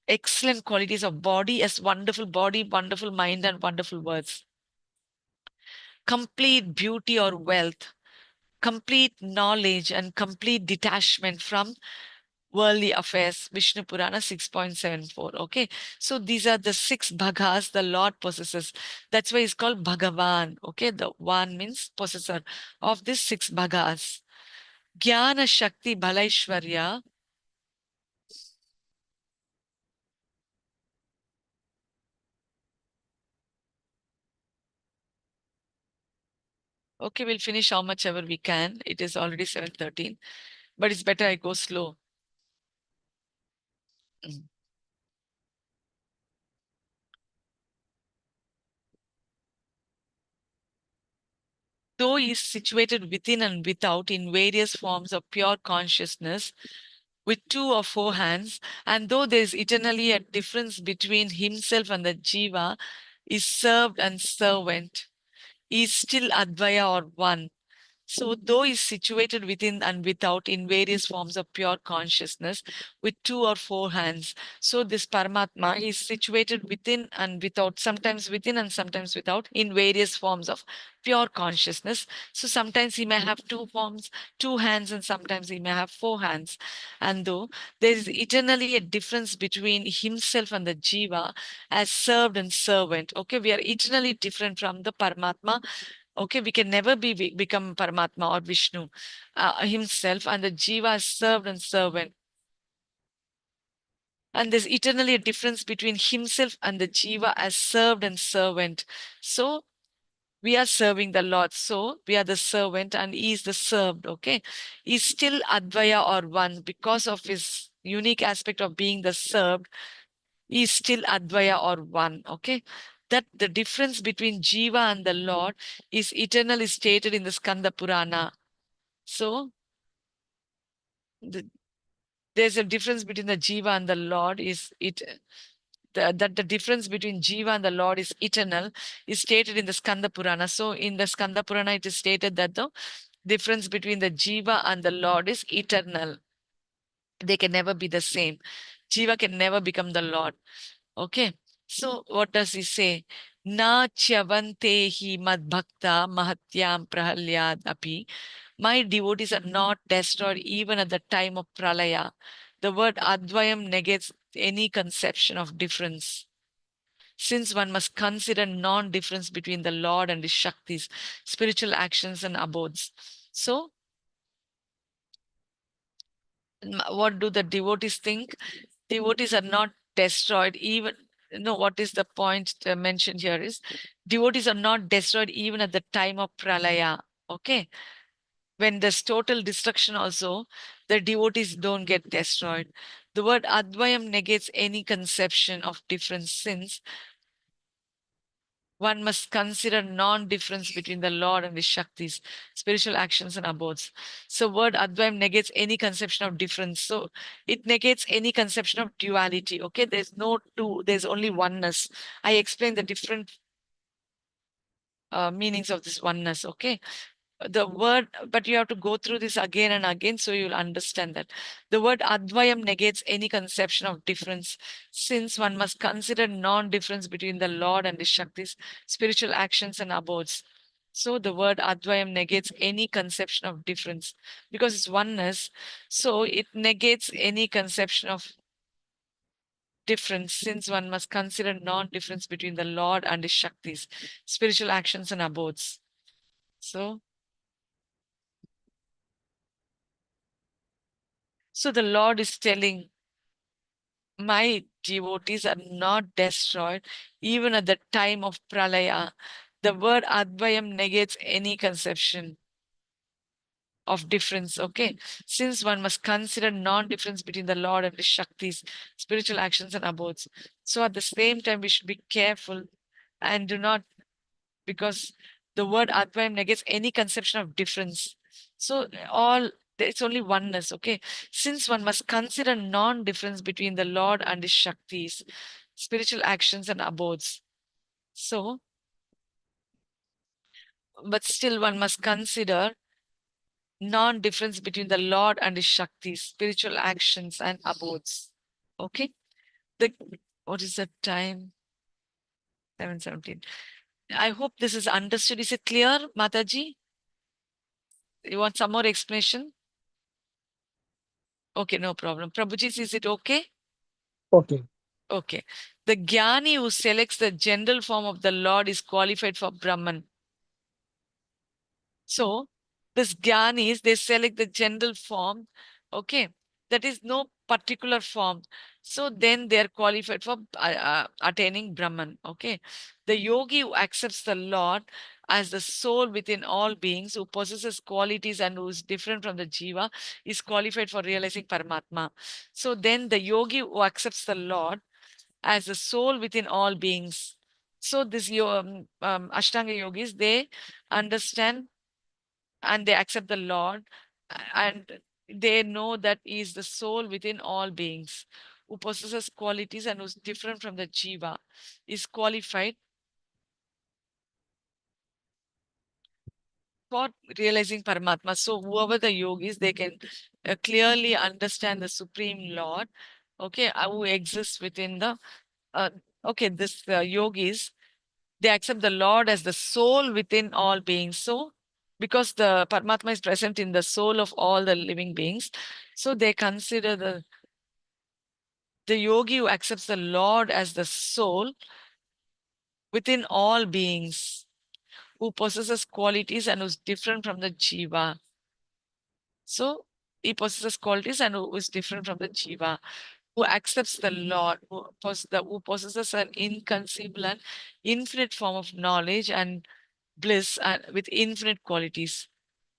excellent qualities of body as wonderful body, wonderful mind, and wonderful words. Complete beauty or wealth, complete knowledge, and complete detachment from worldly affairs. Vishnu Purana 6.74. Okay. So these are the 6 bhagas the Lord possesses. That's why it's called Bhagavan. Okay. The one means possessor of these 6 bhagas. Jnana Shakti Balaishwarya. Okay, we'll finish how much ever we can. It is already 7:13, but it's better I go slow. Mm. Though is situated within and without in various forms of pure consciousness with 2 or 4 hands, and though there is eternally a difference between himself and the jiva, is served and servant, is still Advaya or one. So, though is situated within and without in various forms of pure consciousness with 2 or 4 hands. So, this Paramatma is situated within and without, sometimes within and sometimes without, in various forms of pure consciousness. So, sometimes he may have 2 forms, 2 hands, and sometimes he may have 4 hands. And though there is eternally a difference between himself and the Jiva as served and servant. Okay, we are eternally different from the Paramatma. Okay, we can never become Paramatma or Vishnu himself, and the Jiva is served and servant. And there's eternally a difference between himself and the Jiva as served and servant. So we are serving the Lord. So we are the servant and he is the served. Okay. He's still Advaya or one because of his unique aspect of being the served. Is still Advaya or one. Okay. That the difference between Jiva and the Lord is eternally stated in the Skanda Purana. So the, there's a difference between the Jiva and the Lord is it that the difference between Jiva and the Lord is eternal is stated in the Skanda Purana. So in the Skanda Purana, it is stated that the difference between the Jiva and the Lord is eternal. They can never be the same. Jiva can never become the Lord. Okay. So what does he say? Na chavante hi mad bhakta mahatyam prahalyad api. My devotees are not destroyed even at the time of pralaya. The word advayam negates any conception of difference. Since one must consider non-difference between the Lord and his Shaktis, spiritual actions and abodes. So what do the devotees think? Devotees are not destroyed even, no, what is the point mentioned here is devotees are not destroyed even at the time of pralaya. Okay, when there's total destruction also, the devotees don't get destroyed. The word advayam negates any conception of difference, since one must consider non-difference between the Lord and his Shaktis, spiritual actions and abodes. So word Advaim negates any conception of difference. So it negates any conception of duality. Okay, there's no two, there's only oneness. I explained the different meanings of this oneness. Okay, the word, but you have to go through this again and again so you'll understand that. The word Advayam negates any conception of difference, since one must consider non-difference between the Lord and his Shaktis, spiritual actions and abodes. So the word Advayam negates any conception of difference because it's oneness. So it negates any conception of difference, since one must consider non-difference between the Lord and his Shaktis, spiritual actions and abodes. So the Lord is telling, my devotees are not destroyed even at the time of pralaya. The word advayam negates any conception of difference. Okay. Since one must consider non-difference between the Lord and the Shaktis, spiritual actions and abodes. So at the same time, we should be careful and do not, because the word Advaim negates any conception of difference. So all it's only oneness. Okay. Since one must consider non-difference between the Lord and his Shaktis, spiritual actions and abodes. So, but still one must consider non-difference between the Lord and his Shaktis, spiritual actions and abodes. Okay. The what is the time? 7:17. I hope this is understood. Is it clear, Mataji? You want some more explanation? Okay, no problem. Prabhuji, is it okay? Okay. Okay. The Jnani who selects the general form of the Lord is qualified for Brahman. So, this Jnanis, they select the general form. Okay. That is no particular form. So, then they are qualified for attaining Brahman. Okay. The yogi who accepts the Lord as the soul within all beings, who possesses qualities and who is different from the Jiva, is qualified for realizing Paramatma. So, then the yogi who accepts the Lord as the soul within all beings. So, this Ashtanga yogis, they understand and they accept the Lord, and they know that He is the soul within all beings, who possesses qualities and who's different from the Jiva, is qualified for realizing Paramatma. So whoever the yogis, they can clearly understand the Supreme Lord, okay, who exists within the, uh, okay, this yogis, they accept the Lord as the soul within all beings. So, because the Paramatma is present in the soul of all the living beings, so they consider the yogi who accepts the Lord as the soul within all beings, who possesses qualities and who's different from the Jiva. So, he possesses qualities and who is different from the Jiva, who accepts the Lord, who possesses an inconceivable and infinite form of knowledge and bliss and with infinite qualities.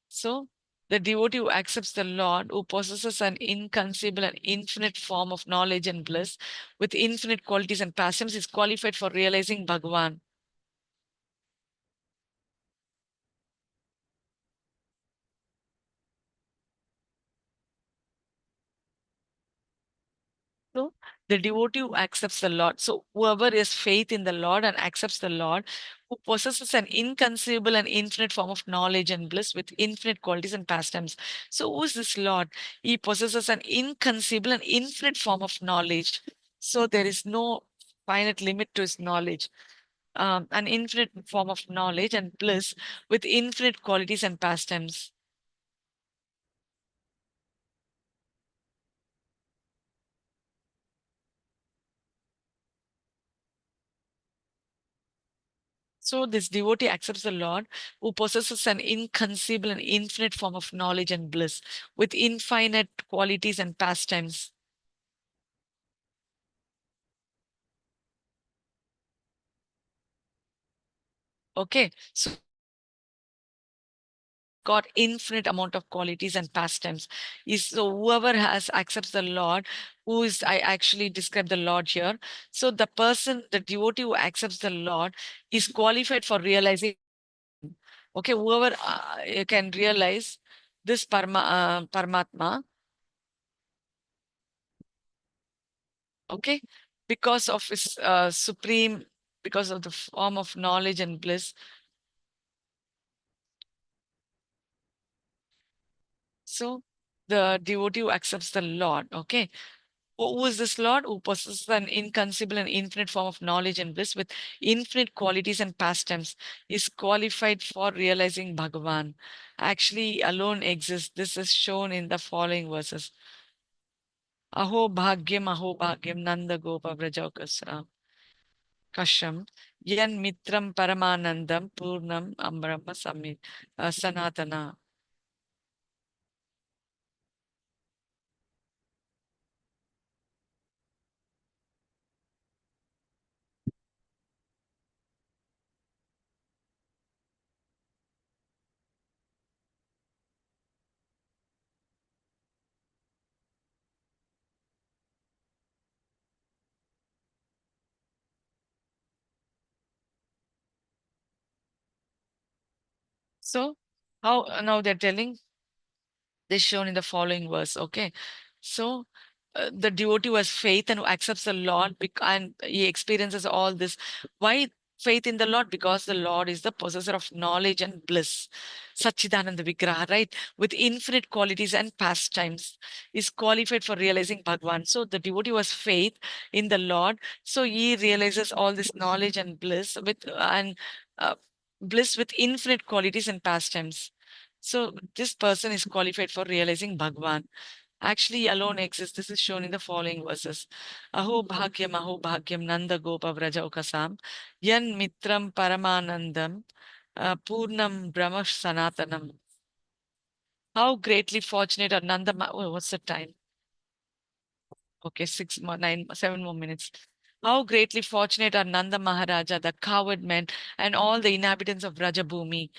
So, the devotee who accepts the Lord, who possesses an inconceivable and infinite form of knowledge and bliss with infinite qualities and passions, is qualified for realizing Bhagavan. So, the devotee who accepts the Lord, so whoever has faith in the Lord and accepts the Lord, who possesses an inconceivable and infinite form of knowledge and bliss with infinite qualities and pastimes. So, who is this Lord? He possesses an inconceivable and infinite form of knowledge. So, there is no finite limit to his knowledge. An infinite form of knowledge and bliss with infinite qualities and pastimes. So this devotee accepts the Lord who possesses an inconceivable and infinite form of knowledge and bliss with infinite qualities and pastimes. Okay, so got infinite amount of qualities and pastimes. Is so whoever has accepts the Lord, who is I actually describe the Lord here. So the person, the devotee who accepts the Lord is qualified for realizing. Okay, whoever can realize this Paramatma, okay, because of his supreme, because of the form of knowledge and bliss. So the devotee who accepts the Lord, okay, who is this Lord? Who possesses an inconceivable and infinite form of knowledge and bliss with infinite qualities and pastimes, is qualified for realizing Bhagavan. Actually, alone exists. This is shown in the following verses. Aho bhagyam Nanda Gopa Vrajaukasra Kasham Yan Mitram Paramanandam Purnam Ambrahma Samit Sanatana. So, how now they're telling this shown in the following verse. Okay. So, the devotee who has faith and who accepts the Lord and he experiences all this. Why faith in the Lord? Because the Lord is the possessor of knowledge and bliss. Sachidananda Vigraha, right? With infinite qualities and pastimes, is qualified for realizing Bhagwan. So, the devotee who has faith in the Lord, so he realizes all this knowledge and bliss uh, bliss with infinite qualities and pastimes. So this person is qualified for realizing Bhagwan. Actually, alone exists. This is shown in the following verses. Aho bhagyam nanda gopa vrajokasam yan mitram paramanandam purnam brahma sanatanam. How greatly fortunate are Nanda. What's the time? Okay, 6 more, 7 more minutes. How greatly fortunate are Nanda Maharaja, the coward men, and all the inhabitants of Rajabhumi.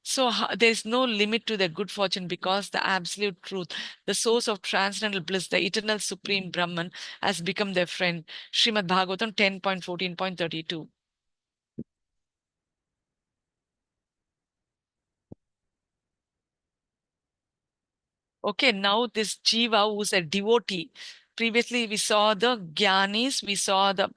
So there is no limit to their good fortune because the absolute truth, the source of transcendental bliss, the eternal supreme Brahman, has become their friend. Srimad Bhagavatam 10.14.32. Okay, now this Jiva who's a devotee. Previously, we saw the Gyanis, we saw the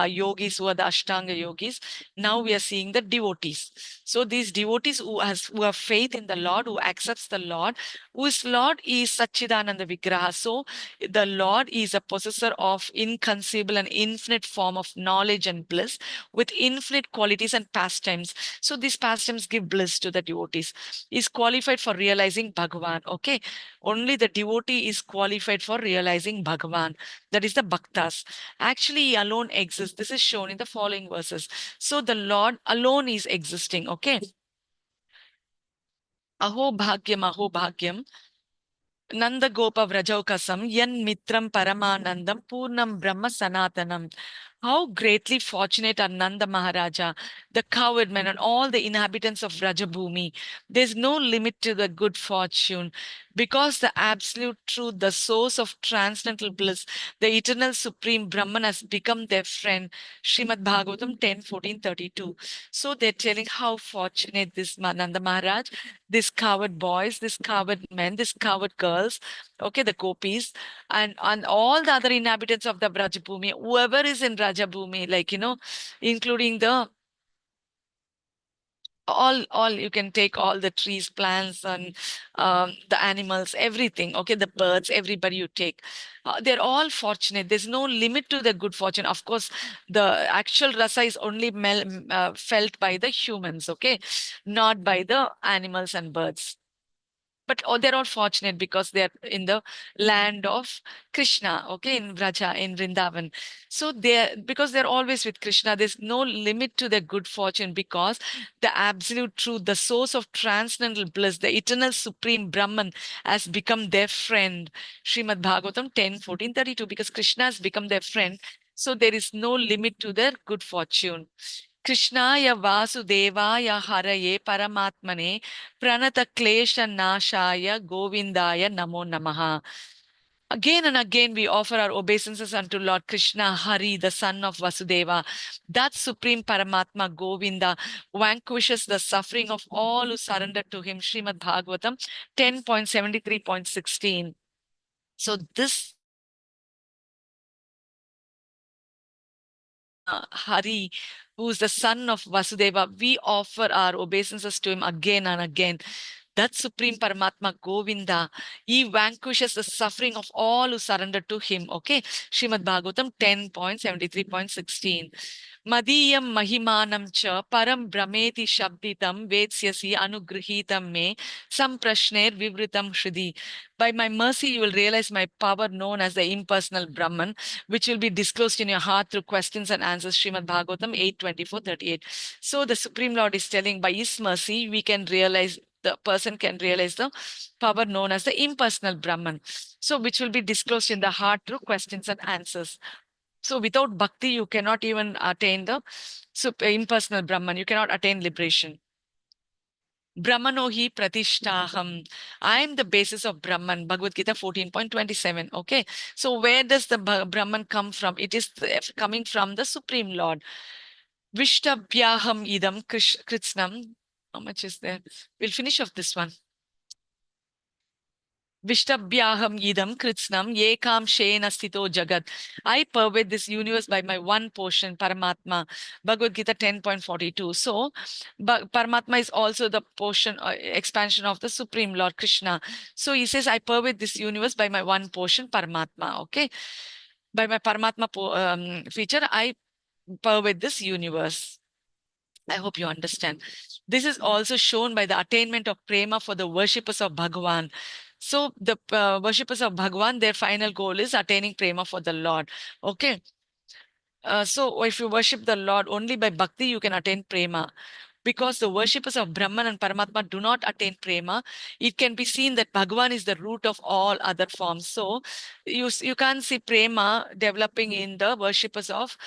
yogis who are the Ashtanga yogis. Now we are seeing the devotees. So these devotees who have faith in the Lord, who accepts the Lord, whose Lord is Sachidananda Vigraha. So the Lord is a possessor of inconceivable and infinite form of knowledge and bliss with infinite qualities and pastimes. So these pastimes give bliss to the devotees. Is qualified for realizing Bhagavan. Okay, only the devotee is qualified for realizing Bhagavan. That is the bhaktas. Actually, he alone exists. This is shown in the following verses. So the Lord alone is existing. Okay. Aho bhagyam. Nanda Gopa Vrajaukasam, Yan Mitram Paramanandam, Purnam Brahma Sanatanam. How greatly fortunate are Nanda Maharaja, the coward men, and all the inhabitants of Rajabhumi. There's no limit to the good fortune because the absolute truth, the source of transcendental bliss, the eternal supreme Brahman has become their friend. Srimad Bhagavatam 10:14-32. So they're telling how fortunate this Nanda Maharaj, these coward boys, these coward men, these coward girls, okay, the gopis, and all the other inhabitants of the Brajabhumi, whoever is in Rajabhumi, like, including the all you can take all the trees, plants, and the animals, everything, okay, the birds, everybody you take, they're all fortunate. There's no limit to their good fortune. Of course, the actual rasa is only felt by the humans, okay, not by the animals and birds. But they're all fortunate because they're in the land of Krishna, okay, in Vraja, in Vrindavan. So they're because they're always with Krishna, there's no limit to their good fortune because the absolute truth, the source of transcendental bliss, the eternal supreme Brahman has become their friend. Srimad Bhagavatam 10:14-32, because Krishna has become their friend. So there is no limit to their good fortune. Krishnaya Vasudevaya Haraye Paramatmane Pranata Klesha Nashaya Govindaya Namo Namaha. Again and again, we offer our obeisances unto Lord Krishna, Hari, the son of Vasudeva. That supreme Paramatma Govinda vanquishes the suffering of all who surrender to him. Srimad Bhagavatam 10.73.16. So this Hari, who is the son of Vasudeva, we offer our obeisances to him again and again. That Supreme Paramatma Govinda, he vanquishes the suffering of all who surrender to him. Okay, Srimad Bhagavatam 10.73.16. Madiyam Mahimanam cha Param Brahmeti Shabditam Vetsyasi Anugrihitam me Samprashner Vivritam Shridi. By my mercy, you will realize my power known as the impersonal Brahman, which will be disclosed in your heart through questions and answers. Srimad Bhagavatam 8:24-38. So the Supreme Lord is telling by his mercy, we can realize the person can realize the power known as the impersonal Brahman. So which will be disclosed in the heart through questions and answers. So without bhakti, you cannot even attain the impersonal Brahman. You cannot attain liberation. Brahmano hi pratishtaham. I am the basis of Brahman. Bhagavad Gita 14.27. Okay. So where does the Brahman come from? It is coming from the Supreme Lord. Vishtabhyaham idam krishnam How much is there? We'll finish off this one. Vishtabhyaham idam kritsnam yekam shena sthito jagat. I pervade this universe by my one portion, Paramatma. Bhagavad Gita 10.42. So, Paramatma is also the portion, expansion of the Supreme Lord Krishna. So he says, I pervade this universe by my one portion, Paramatma. Okay. By my Paramatma feature, I pervade this universe. I hope you understand. This is also shown by the attainment of prema for the worshippers of Bhagavan. So the worshippers of Bhagavan, their final goal is attaining prema for the Lord. Okay. So if you worship the Lord only by bhakti, you can attain prema. Because the worshippers of Brahman and Paramatma do not attain prema, it can be seen that Bhagavan is the root of all other forms. So you can't see prema developing in the worshippers of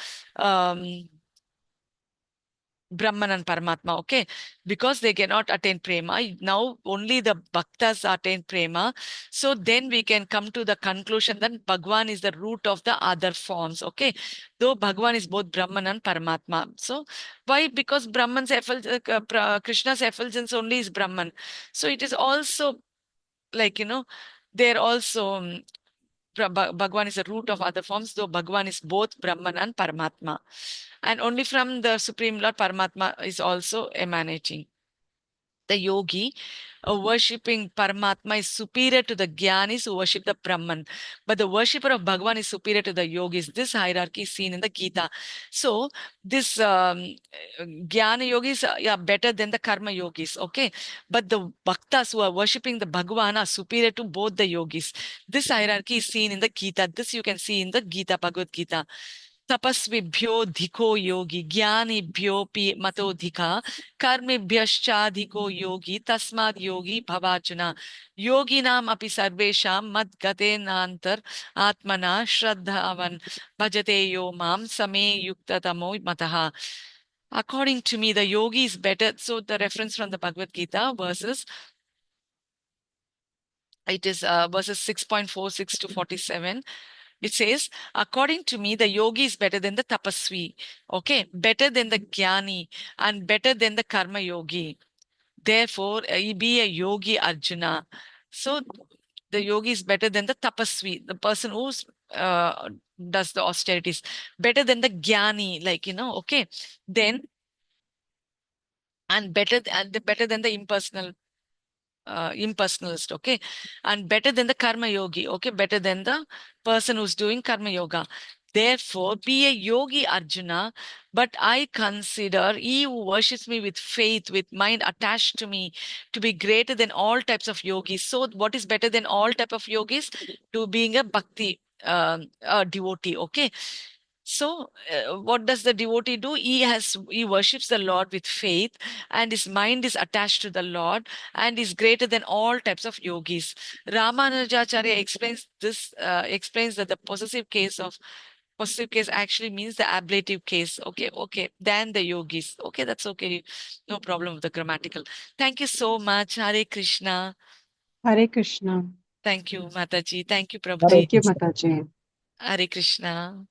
Brahman and Paramatma, okay? Because they cannot attain prema. Now only the bhaktas attain prema. So then we can come to the conclusion that Bhagwan is the root of the other forms, okay? Though Bhagwan is both Brahman and Paramatma. So why? Because Brahman's Krishna's effulgence only is Brahman. So it is also like, they're also Bhagwan is the root of other forms, though Bhagwan is both Brahman and Paramatma. And only from the Supreme Lord Paramatma is also emanating. The yogi worshipping Paramatma is superior to the Gyanis who worship the Brahman. But the worshipper of Bhagwan is superior to the yogis. This hierarchy is seen in the Gita. So this Jnana yogis are better than the Karma yogis. Okay. But the Bhaktas who are worshipping the Bhagwan are superior to both the yogis. This hierarchy is seen in the Gita. This you can see in the Gita, Bhagavad Gita. तपस्विभ्यो धिको योगी ज्ञानिभ्योऽपि मतोऽधिका कर्मिभ्यश्चाधिको योगी तस्माद् योगी भवार्जुन योगिनाम् अपि सर्वेषां मद्गतेनान्तर् आत्मना श्रद्धावन् भजते यो मां समे युक्ततमो मतः. According to me, the yogi is better. So the reference from the Bhagavad Gita verses, it is verses 6.46 to 47. It says, according to me, the yogi is better than the tapasvi, okay, better than the jnani, and better than the karma yogi. Therefore, be a yogi Arjuna. So the yogi is better than the tapasvi, the person who does the austerities, better than the jnani, like, okay. Then, and better than the impersonalist, okay, and better than the karma yogi, okay, better than the person who's doing karma yoga. Therefore, be a yogi, Arjuna, but I consider he who worships me with faith, with mind attached to me, to be greater than all types of yogis. So, what is better than all type of yogis? To being a bhakti a devotee, okay. So, what does the devotee do? He worships the Lord with faith, and his mind is attached to the Lord, and is greater than all types of yogis. Ramanujacharya explains this. Explains that the possessive case actually means the ablative case. Okay, okay. Than the yogis. Okay, that's okay. No problem with the grammatical. Thank you so much. Hare Krishna. Hare Krishna. Thank you, Mataji. Thank you, Hare Prabhuji. Thank you, Krishna. Mataji. Hare Krishna.